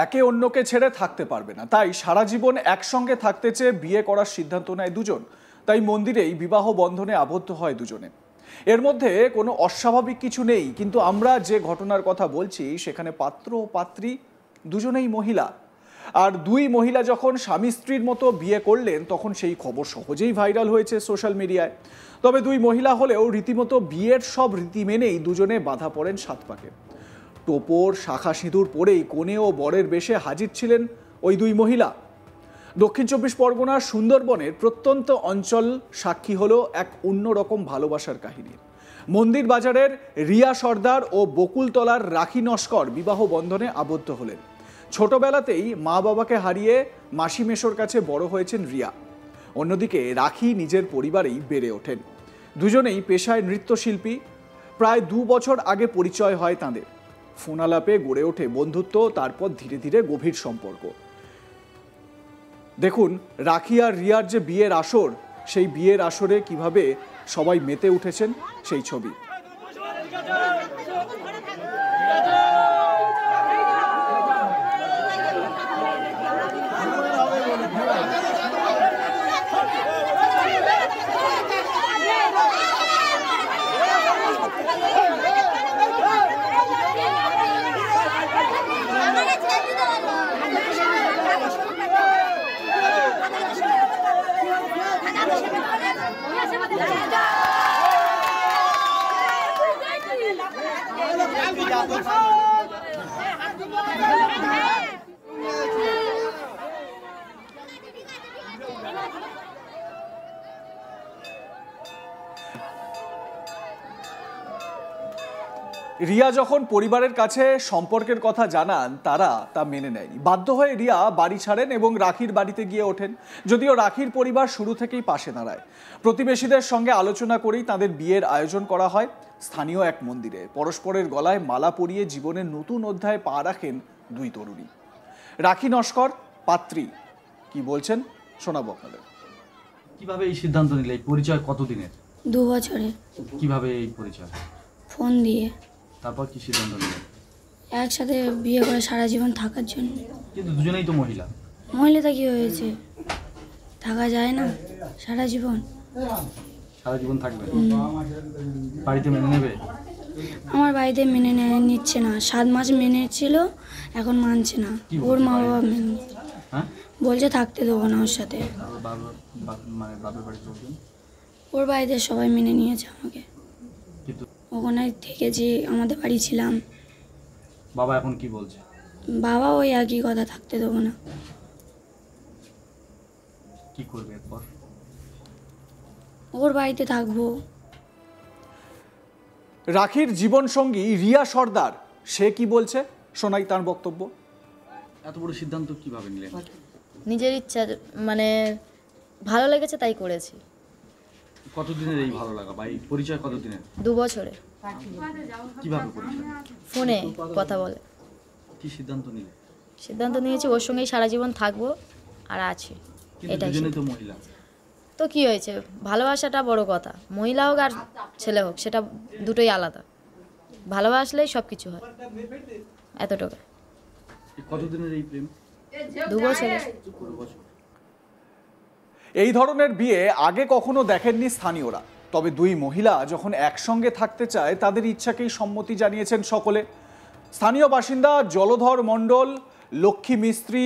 একে অন্যকে ছেড়ে থাকতে পারবে না, তাই সারা জীবন একসঙ্গে থাকতে চেয়ে বিয়ে করার সিদ্ধান্ত নেয় দুজন। তাই মন্দিরেই বিবাহ বন্ধনে আবদ্ধ হয় দুজনে। এর মধ্যে কোনো অস্বাভাবিক কিছু নেই, কিন্তু আমরা যে ঘটনার কথা বলছি সেখানে পাত্র ও পাত্রী দুজনেই মহিলা। আর দুই মহিলা যখন স্বামী স্ত্রীর মতো বিয়ে করলেন তখন সেই খবর সহজেই ভাইরাল হয়েছে সোশ্যাল মিডিয়ায়। তবে দুই মহিলা হলেও রীতিমতো বিয়ের সব রীতি মেনেই দুজনে বাধা পড়েন সাত পাকে। টোপর শাখা সিঁদুর পরেই কনে ও বরের বেশে হাজির ছিলেন ওই দুই মহিলা। দক্ষিণ চব্বিশ পরগনার সুন্দরবনের প্রত্যন্ত অঞ্চল সাক্ষী হলো এক অন্যরকম ভালোবাসার কাহিনীর। মন্দির বাজারের রিয়া সর্দার ও বকুলতলার রাখি নস্কর বিবাহ বন্ধনে আবদ্ধ হলেন। ছোটবেলাতেই মা বাবাকে হারিয়ে মাসি মেশোর কাছে বড় হয়েছেন রিয়া। অন্যদিকে রাখি নিজের পরিবারেই বেড়ে ওঠেন। দুজনেই পেশায় নৃত্যশিল্পী। প্রায় 2 বছর আগে পরিচয় হয় তাঁদের। ফোনালাপে গড়ে ওঠে বন্ধুত্ব, তারপর ধীরে ধীরে গভীর সম্পর্ক। দেখুন রাখি আর রিয়ার যে বিয়ের আসর, সেই বিয়ের আসরে কিভাবে সবাই মেতে উঠেছেন সেই ছবি। রিয়া যখন পরিবারের কাছে সম্পর্কের কথা জানান, তারা তা মেনে নেয়নি। বাধ্য হয়ে রিয়া বাড়ি ছাড়েন এবং রাখির বাড়িতে গিয়ে ওঠেন। যদিও রাখির পরিবার শুরু থেকেই পাশে দাঁড়ায়। প্রতিবেশীদের সঙ্গে আলোচনা করেই তাদের বিয়ের আয়োজন করা হয় স্থানীয় এক মন্দিরে। পরস্পরের গলায় মালা পরিয়ে জীবনের নতুন অধ্যায়ে পা রাখেন দুই তরুণী। রাখি নস্কর পাত্রী কি বলছেন শোনাবো আপনাদের। কিভাবে এই সিদ্ধান্ত নিলে? এই পরিচয় কতদিনের? 2 বছরের। কিভাবে এই পরিচয়? ফোন দিয়ে। তারপর কি সিদ্ধান্ত নিলে? একসাথে বিয়ে করে সারা জীবন থাকার জন্য। কিন্তু দুজনেই তো মহিলা। মহিলাটা কি হয়েছে, থাকা যায় না সারা জীবন? সারা জীবন থাকবে? বাড়িতে মেনে নেবে? আমার বাড়িতে মেনে নিচ্ছে না। 7 মাস মেনে ছিল, এখন মানছে না। ওর মা বাবা মেনে বলছে থাকতে দেবো না ওর সাথে। মানে বাবার বাড়িতে ওর বাড়িতে সবাই মেনে নিয়েছে আমাকে। ওখানে থেকেছি, আমাদের বাড়ি ছিলাম। বাবা এখন কি বলছে? বাবা ওই একই কথা, থাকতে দেবো না। কি করবে এরপর? ওর বাড়িতে থাকবো। রাখির জীবন সঙ্গী রিয়া সর্দার সে কি বলছে শোনাই তার বক্তব্য। এত বড় সিদ্ধান্ত কিভাবে নিলেন? নিজের ইচ্ছা, মানে ভালো লেগেছে তাই করেছি। কতদিনের এই ভালো লাগা বা এই পরিচয় কতদিনের? 2 বছরে। কিভাবে পরিচয়? ফোনে কথা বলে। কি সিদ্ধান্ত নিলে? সিদ্ধান্ত নিয়েছি ওর সঙ্গেই সারা জীবন থাকবো আর আছি। এটাই দুজনেই তো মহিলা। তো কি হয়েছে, ভালোবাসাটা বড় কথা। মহিলা হোক আর ছেলে হোক, সেটা দুটোই আলাদা। ভালোবাসলেই সব কিছু হয়, এতটুকু। কতদিনের এই প্রেম? 2 বছরে। এই ধরনের বিয়ে আগে কখনো দেখেননি স্থানীয়রা। তবে দুই মহিলা যখন একসঙ্গে থাকতে চায় তাদের ইচ্ছাকেই সম্মতি জানিয়েছেন সকলে। স্থানীয় বাসিন্দা জলধর মণ্ডল, লক্ষ্মী মিস্ত্রি,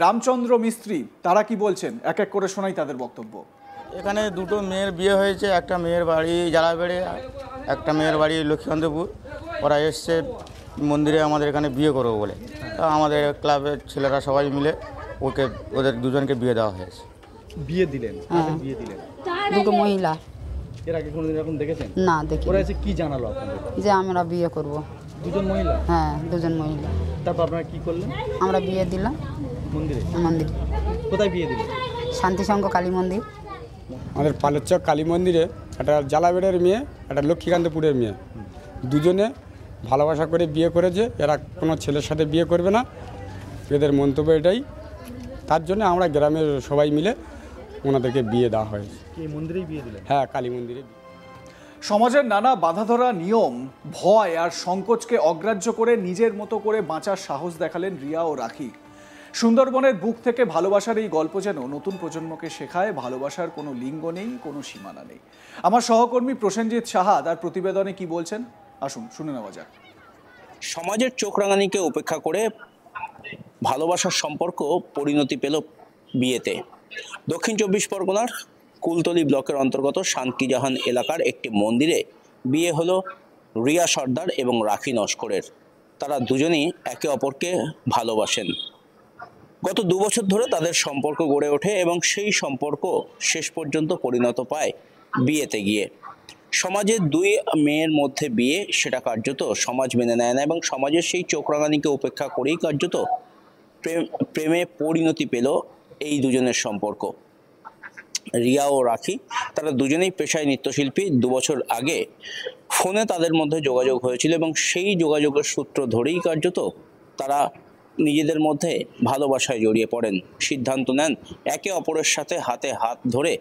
রামচন্দ্র মিস্ত্রি তারা কি বলছেন এক এক করে শোনাই তাদের বক্তব্য। এখানে 2টো মেয়ের বিয়ে হয়েছে। একটা মেয়ের বাড়ি জালাবেড়ে, একটা মেয়ের বাড়ি লক্ষ্মীকান্তপুর। ওরা এসছে মন্দিরে আমাদের এখানে বিয়ে করবো বলে। তা আমাদের ক্লাবের ছেলেরা সবাই মিলে ওদের দুজনকে বিয়ে দেওয়া হয়েছে। বিয়ে দিলেন? বিয়ে দিলেন 2 মহিলা। এর আগে কোনোদিন এরকম দেখেছেন? না দেখি। ওরা এসে কি জানালো আপনাদের? যে আমরা বিয়ে করব। 2জন মহিলা? হ্যাঁ 2জন মহিলা। তারপর আপনারা কি করলেন? আমরা বিয়ে দিলাম মন্দিরে। মন্দিরে। কোথায় বিয়ে দিলেন? শান্তিসংঘ কালী মন্দির। আমাদের পালেরচক কালী মন্দিরে একটা জালাবেড়ের মেয়ে, একটা লক্ষ্মীকান্তপুরের মেয়ে, দুজনে ভালোবাসা করে বিয়ে করেছে। এরা কোনো ছেলের সাথে বিয়ে করবে না, এদের মন্তব্য এটাই। তার জন্য আমরা গ্রামের সবাই মিলে ওনাদেরকে বিয়ে দেওয়া হয়েছে। এই মন্দিরেই বিয়ে দিলেন? হ্যাঁ কালী মন্দিরে। সমাজের নানা বাঁধাধরা নিয়ম, ভয় আর সংকোচকে অগ্রাহ্য করে নিজের মতো করে বাঁচার সাহস দেখালেন রিয়া ও রাখি। সুন্দরবনের বুক থেকে ভালোবাসার এই গল্প যেন নতুন প্রজন্মকে শেখায় ভালোবাসার কোনো লিঙ্গ নেই, কোনো সীমানা নেই। আমার সহকর্মী প্রসেনজিৎ সাহা তার প্রতিবেদনে কি বলছেন আসুন শুনে নেওয়া যাক। সমাজের চোখ রাঙানিকে উপেক্ষা করে ভালোবাসার সম্পর্ক পরিণতি পেল বিয়েতে। দক্ষিণ 24 পরগনার কুলতলি ব্লকের অন্তর্গত শান্তিজাহান এলাকার একটি মন্দিরে বিয়ে হলো রিয়া সর্দার এবং রাখি নস্করের। তারা দুজনেই একে অপরকে ভালোবাসেন। গত 2 বছর ধরে তাদের সম্পর্ক গড়ে ওঠে এবং সেই সম্পর্ক শেষ পর্যন্ত পরিণত পায় বিয়েতে গিয়ে। সমাজের 2 মেয়ের মধ্যে বিয়ে, সেটা কার্যত সমাজ মেনে নেয় না এবং সমাজের সেই চোখ রাঙানিকে উপেক্ষা করেই কার্যত প্রেমে পরিণতি পেল এই দুজনের সম্পর্ক। রিয়া ও রাখি তারা দুজনেই পেশায় নৃত্যশিল্পী। 2 বছর আগে ফোনে তাদের মধ্যে যোগাযোগ হয়েছিল এবং সেই যোগাযোগের সূত্র ধরেই কার্যত তারা নিজেদের মধ্যে ভালোবাসায় জড়িয়ে পড়েন। সিদ্ধান্ত নেন একে অপরের সাথে হাতে হাত ধরে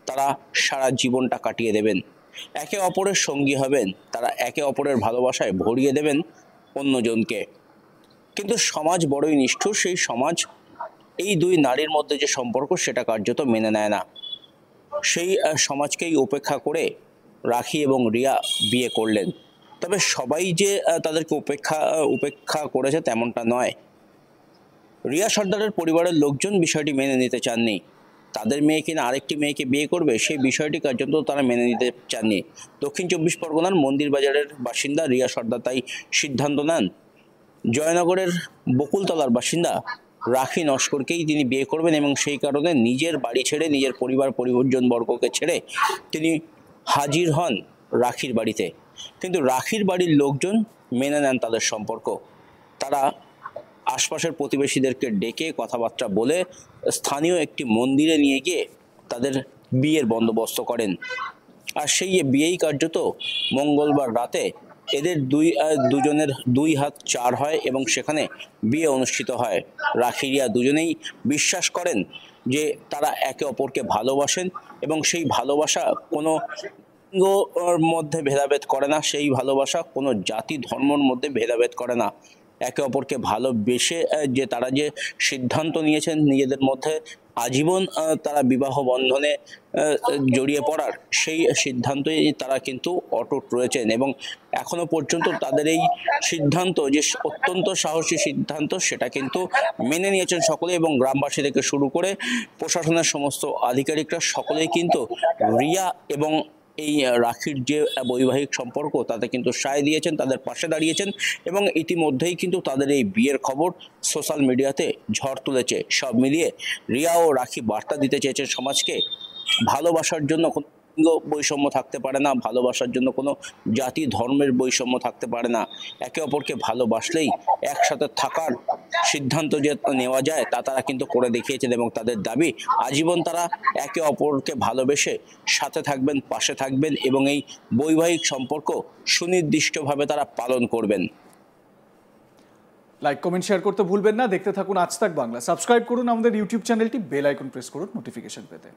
তারা সারা জীবনটা কাটিয়ে দেবেন, একে অপরের সঙ্গী হবেন, তারা একে অপরের ভালোবাসায় ভরিয়ে দেবেন অন্যজনকে। কিন্তু সমাজ বড়ই নিষ্ঠুর। সেই সমাজ এই 2 নারীর মধ্যে যে সম্পর্ক সেটা কার্যত মেনে নেয় না। সেই সমাজকেই উপেক্ষা করে রাখি এবং রিয়া বিয়ে করলেন। তবে সবাই যে তাদেরকে উপেক্ষা করেছে তেমনটা নয়। রিয়া সর্দারের পরিবারের লোকজন বিষয়টি মেনে নিতে চাননি। তাদের মেয়ে কিনা আরেকটি মেয়েকে বিয়ে করবে সেই বিষয়টি কার্যত তারা মেনে নিতে চাননি। দক্ষিণ 24 পরগনার মন্দির বাজারের বাসিন্দা রিয়া সর্দার তাই সিদ্ধান্ত নেন জয়নগরের বকুলতলার বাসিন্দা রাখি নস্করকেই তিনি বিয়ে করবেন এবং সেই কারণে নিজের বাড়ি ছেড়ে, নিজের পরিবারজনবর্গকে ছেড়ে তিনি হাজির হন রাখির বাড়িতে। কিন্তু রাখির বাড়ির লোকজন মেনে নেন তাদের সম্পর্ক। তারা আশপাশের প্রতিবেশীদেরকে ডেকে কথাবার্তা বলে স্থানীয় একটি মন্দিরে নিয়ে গিয়ে তাদের বিয়ের বন্দোবস্ত করেন। আর সেই বিয়েই কার্যত মঙ্গলবার রাতে এদের দুজনের 2 হাত 4 হয় এবং সেখানে বিয়ে অনুষ্ঠিত হয়। রাখি রিয়া দুজনেই বিশ্বাস করেন যে তারা একে অপরকে ভালোবাসেন এবং সেই ভালোবাসা কোনো লিঙ্গর মধ্যে ভেদাভেদ করে না, সেই ভালোবাসা কোনো জাতি ধর্মের মধ্যে ভেদাভেদ করে না। একে অপরকে ভালোবেসে যে তারা যে সিদ্ধান্ত নিয়েছেন নিজেদের মধ্যে আজীবন তারা বিবাহ বন্ধনে জড়িয়ে পড়ার, সেই সিদ্ধান্তই তারা কিন্তু অটুট রয়েছেন এবং এখনো পর্যন্ত তাদের এই সিদ্ধান্ত যে অত্যন্ত সাহসী সিদ্ধান্ত সেটা কিন্তু মেনে নিয়েছেন সকলে এবং গ্রামবাসী থেকে শুরু করে প্রশাসনের সমস্ত আধিকারিকরা সকলেই কিন্তু রিয়া এবং এই রাখির যে বৈবাহিক সম্পর্ক তাতে কিন্তু সায় দিয়েছেন, তাদের পাশে দাঁড়িয়েছেন এবং ইতিমধ্যেই কিন্তু তাদের এই বিয়ের খবর সোশ্যাল মিডিয়াতে ঝড় তুলেছে। সব মিলিয়ে রিয়া ও রাখি বার্তা দিতে চেয়েছেন সমাজকে, ভালোবাসার জন্য কোনো লিঙ্গ বৈষম্য থাকতে পারে না, ভালোবাসার জন্য কোনো জাতি ধর্মের বৈষম্য থাকতে পারে না। একে অপরকে ভালোবাসলেই একসাথে থাকার সিদ্ধান্ত যে নেওয়া যায় তা তারা কিন্তু করে দেখিয়েছেন এবং তাদের দাবি আজীবন তারা একে অপরকে ভালোবেসে সাথে থাকবেন, পাশে থাকবেন এবং এই বৈবাহিক সম্পর্ক সুনির্দিষ্টভাবে তারা পালন করবেন। লাইক, কমেন্ট, শেয়ার করতে ভুলবেন না। দেখতে থাকুন আজ তাক বাংলা। সাবস্ক্রাইব করুন আমাদের ইউটিউব চ্যানেলটি, বেল আইকন প্রেস করুন নোটিফিকেশন পেতে।